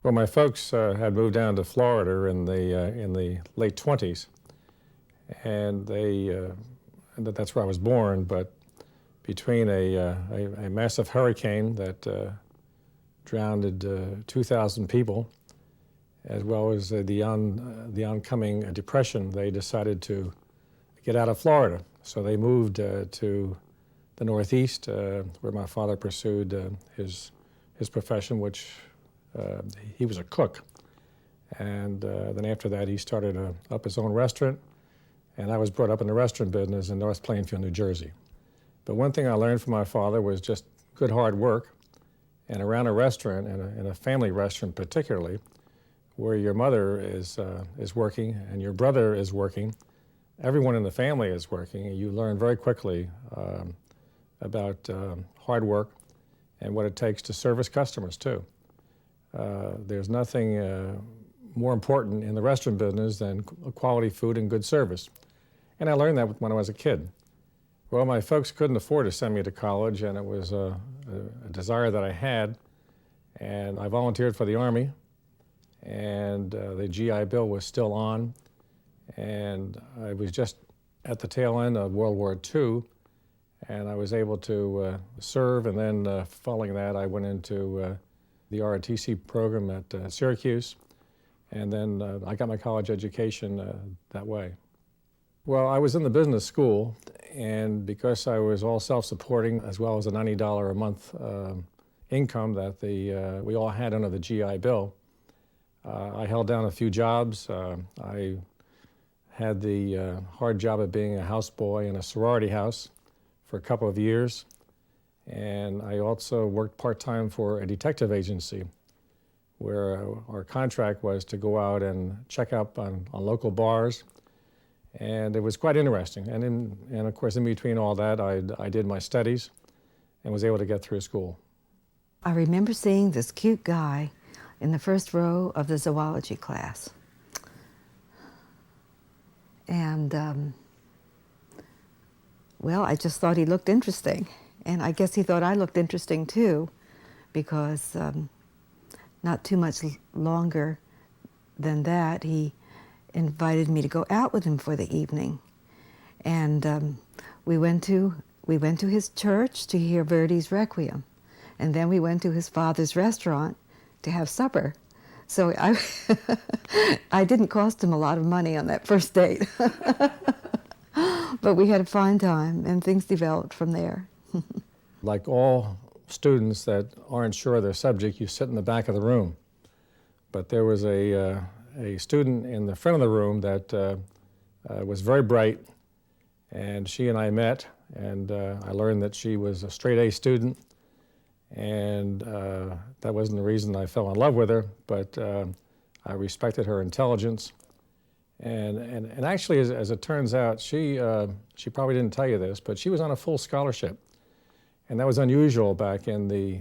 Well, my folks had moved down to Florida in the late 20s, and that's where I was born. But between a massive hurricane that drowned 2,000 people, as well as the oncoming depression, they decided to get out of Florida. So they moved to the Northeast, where my father pursued his profession, which he was a cook. And then after that, he started up his own restaurant, and I was brought up in the restaurant business in North Plainfield, New Jersey. But one thing I learned from my father was just good hard work, and around a restaurant, and a family restaurant particularly, where your mother is working and your brother is working, everyone in the family is working, and you learn very quickly about hard work and what it takes to service customers too. There's nothing more important in the restaurant business than quality food and good service. And I learned that when I was a kid. Well, my folks couldn't afford to send me to college, and it was a desire that I had. And I volunteered for the Army, and the GI Bill was still on. And I was just at the tail end of World War II, and I was able to serve. And then following that, I went into the ROTC program at Syracuse, and then I got my college education that way. Well, I was in the business school, and because I was all self-supporting, as well as a $90 a month income that we all had under the GI Bill, I held down a few jobs. I had the hard job of being a houseboy in a sorority house for a couple of years. And I also worked part-time for a detective agency where our contract was to go out and check up on local bars. And it was quite interesting. And of course, in between all that, I did my studies and was able to get through school. I remember seeing this cute guy in the first row of the zoology class. And, well, I just thought he looked interesting. And I guess he thought I looked interesting too, because not too much longer than that, he invited me to go out with him for the evening. And we went to his church to hear Verdi's Requiem. And then we went to his father's restaurant to have supper. So I didn't cost him a lot of money on that first date. But we had a fine time, and things developed from there. Like all students that aren't sure of their subject, you sit in the back of the room. But there was a student in the front of the room that was very bright, and she and I met, and I learned that she was a straight A student, and that wasn't the reason I fell in love with her, but I respected her intelligence. And actually, as it turns out, she probably didn't tell you this, but she was on a full scholarship. And that was unusual back in the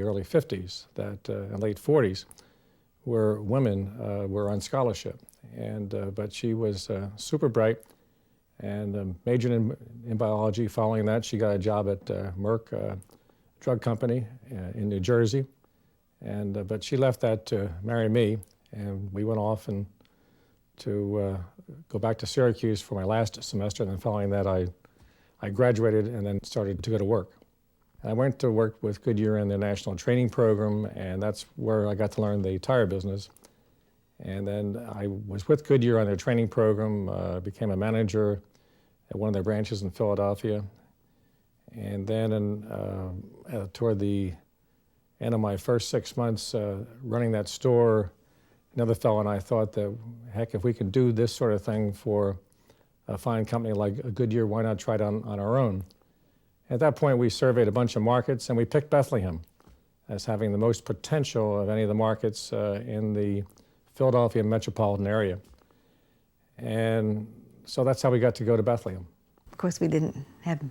early 50s, and late 40s, where women were on scholarship. But she was super bright and majored in biology. Following that, she got a job at Merck Drug Company in New Jersey. But she left that to marry me, and we went off to go back to Syracuse for my last semester. And then following that, I graduated and then started to go to work. I went to work with Goodyear in their national training program, and that's where I got to learn the tire business. And then I was with Goodyear on their training program, became a manager at one of their branches in Philadelphia. And then toward the end of my first 6 months running that store, another fellow and I thought that, heck, if we could do this sort of thing for a fine company like Goodyear, why not try it on our own? At that point, we surveyed a bunch of markets, and we picked Bethlehem as having the most potential of any of the markets in the Philadelphia metropolitan area. And so that's how we got to go to Bethlehem. Of course, we didn't have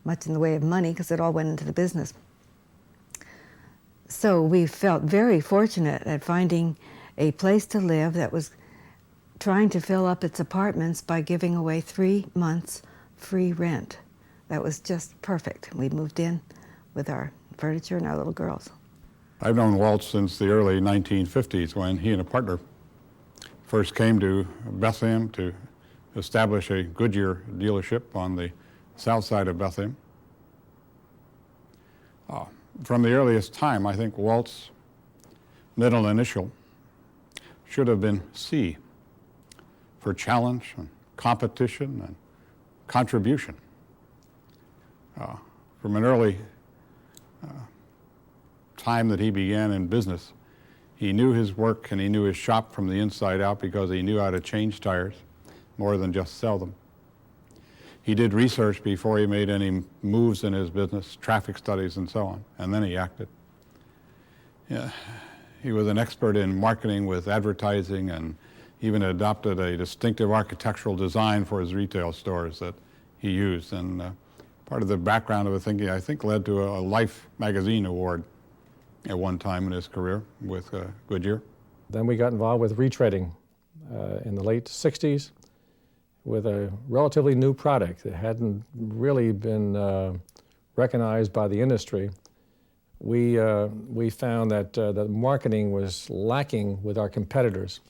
much in the way of money because it all went into the business. So we felt very fortunate at finding a place to live that was trying to fill up its apartments by giving away 3 months free rent. That was just perfect. We moved in with our furniture and our little girls. I've known Walt since the early 1950s when he and a partner first came to Bethlehem to establish a Goodyear dealership on the south side of Bethlehem. From the earliest time, I think Walt's middle initial should have been C, for challenge and competition and contribution. From an early time that he began in business, he knew his work and he knew his shop from the inside out because he knew how to change tires more than just sell them. He did research before he made any moves in his business, traffic studies and so on, and then he acted. Yeah. He was an expert in marketing with advertising and even adopted a distinctive architectural design for his retail stores that he used. And part of the background of the thinking, I think, led to a Life magazine award at one time in his career with Goodyear. Then we got involved with retreading in the late 60s with a relatively new product that hadn't really been recognized by the industry. We found that the marketing was lacking with our competitors.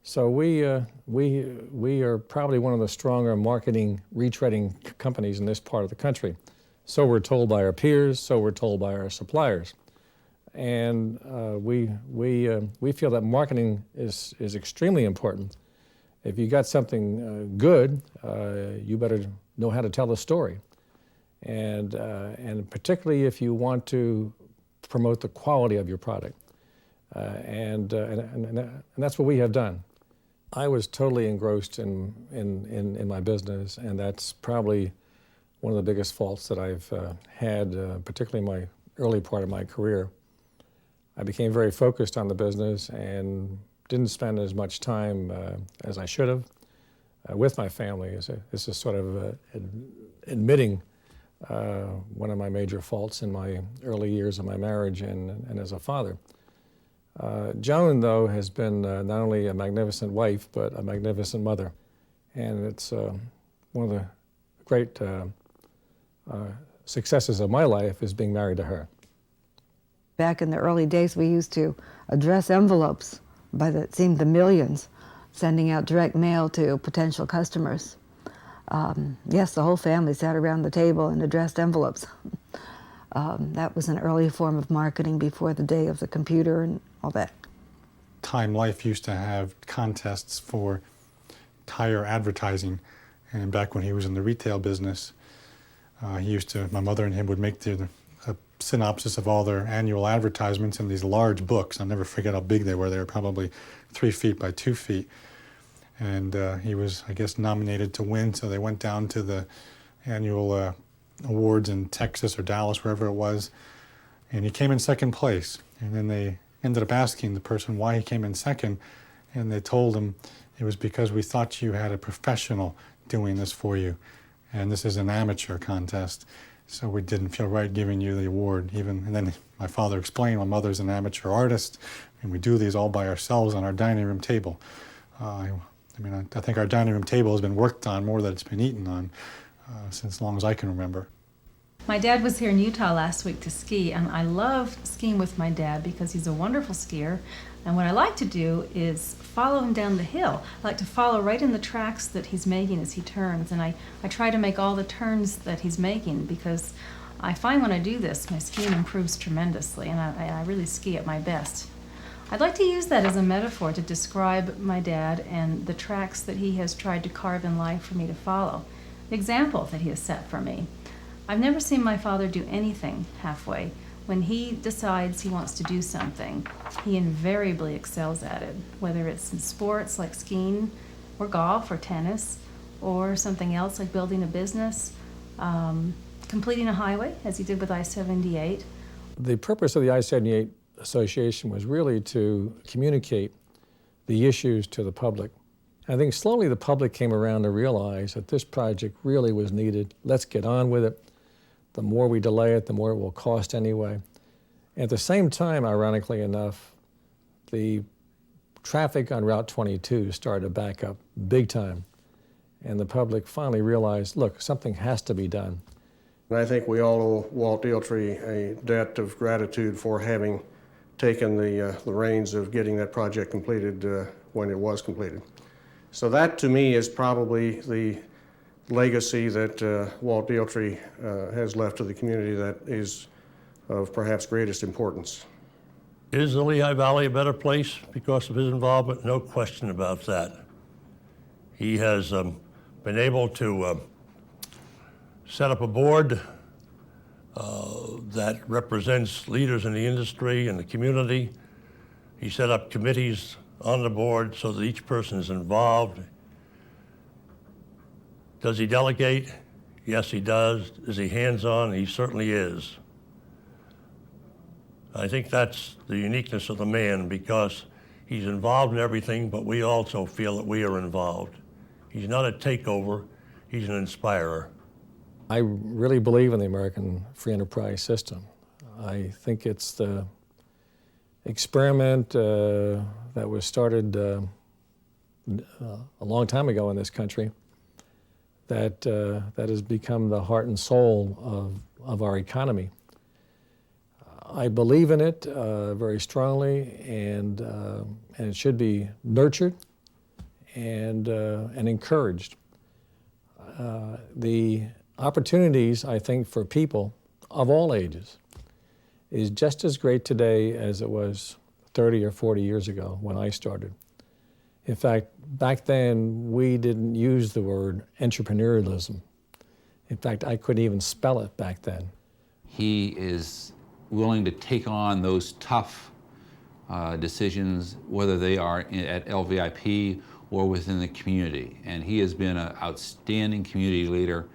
So we are probably one of the stronger marketing retreading companies in this part of the country. So we're told by our peers, so we're told by our suppliers. And we feel that marketing is extremely important. If you got something good, you better know how to tell the story. And particularly if you want to promote the quality of your product. And that's what we have done. I was totally engrossed in my business, and that's probably one of the biggest faults that I've had, particularly in my early part of my career. I became very focused on the business and didn't spend as much time as I should have with my family. This is sort of admitting one of my major faults in my early years of my marriage and as a father. Joan, though, has been not only a magnificent wife, but a magnificent mother. And it's one of the great successes of my life is being married to her. Back in the early days, we used to address envelopes by it seemed the millions, sending out direct mail to potential customers. Yes, the whole family sat around the table and addressed envelopes. That was an early form of marketing before the day of the computer and all that. Time Life used to have contests for tire advertising, and back when he was in the retail business, my mother and him would make a synopsis of all their annual advertisements in these large books. I'll never forget how big they were. They were probably 3 feet by 2 feet. And he was, I guess, nominated to win, so they went down to the annual awards in Texas or Dallas, wherever it was, and he came in second place. And then they ended up asking the person why he came in second, and they told him it was because we thought you had a professional doing this for you, and this is an amateur contest, so we didn't feel right giving you the award. And then my father explained, my mother's an amateur artist, and we do these all by ourselves on our dining room table. I think our dining room table has been worked on more than it's been eaten on since as long as I can remember. My dad was here in Utah last week to ski, and I love skiing with my dad because he's a wonderful skier. And what I like to do is follow him down the hill. I like to follow right in the tracks that he's making as he turns, and I try to make all the turns that he's making because I find when I do this, my skiing improves tremendously, and I really ski at my best. I'd like to use that as a metaphor to describe my dad and the tracks that he has tried to carve in life for me to follow, the example that he has set for me. I've never seen my father do anything halfway. When he decides he wants to do something, he invariably excels at it, whether it's in sports like skiing or golf or tennis or something else like building a business, completing a highway, as he did with I-78. The purpose of the I-78 Association was really to communicate the issues to the public. I think slowly the public came around to realize that this project really was needed. Let's get on with it. The more we delay it, the more it will cost anyway. At the same time, ironically enough, the traffic on Route 22 started to back up big time. And the public finally realized, look, something has to be done. And I think we all owe Walt Dealtrey a debt of gratitude for having taken the reins of getting that project completed when it was completed. So that, to me, is probably the legacy that Walt Dealtrey has left to the community that is of perhaps greatest importance. Is the Lehigh Valley a better place because of his involvement? No question about that. He has been able to set up a board that represents leaders in the industry and the community. He set up committees on the board so that each person is involved. Does he delegate? Yes, he does. Is he hands-on? He certainly is. I think that's the uniqueness of the man, because he's involved in everything, but we also feel that we are involved. He's not a takeover, he's an inspirer. I really believe in the American free enterprise system. I think it's the experiment that was started a long time ago in this country that has become the heart and soul of our economy. I believe in it very strongly, and it should be nurtured and encouraged. The opportunities, I think, for people of all ages is just as great today as it was 30 or 40 years ago when I started. In fact, back then, we didn't use the word entrepreneurialism. In fact, I couldn't even spell it back then. He is willing to take on those tough decisions, whether they are at LVIP or within the community. And he has been an outstanding community leader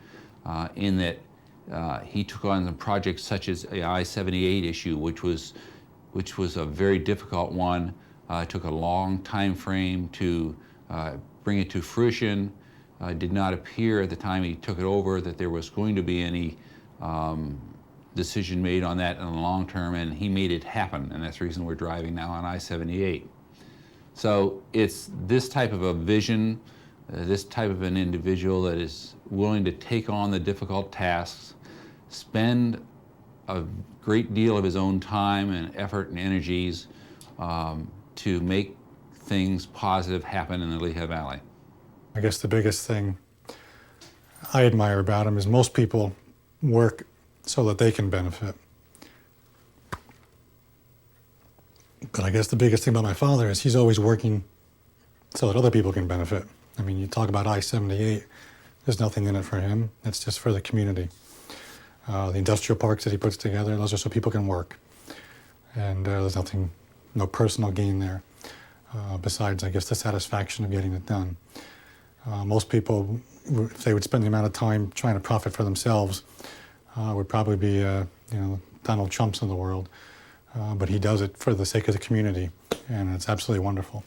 in that he took on the projects such as the I-78 issue, which was a very difficult one. It took a long time frame to bring it to fruition. It did not appear at the time he took it over that there was going to be any decision made on that in the long term, and he made it happen, and that's the reason we're driving now on I-78. So it's this type of a vision, this type of an individual that is willing to take on the difficult tasks, spend a great deal of his own time and effort and energies to make things positive happen in the Lehigh Valley. I guess the biggest thing I admire about him is most people work so that they can benefit. But I guess the biggest thing about my father is he's always working so that other people can benefit. I mean, you talk about I-78, there's nothing in it for him. It's just for the community. The industrial parks that he puts together, those are so people can work. And there's nothing, no personal gain there, besides, I guess, the satisfaction of getting it done. Most people, if they would spend the amount of time trying to profit for themselves, would probably be, Donald Trumps of the world. But he does it for the sake of the community, and it's absolutely wonderful.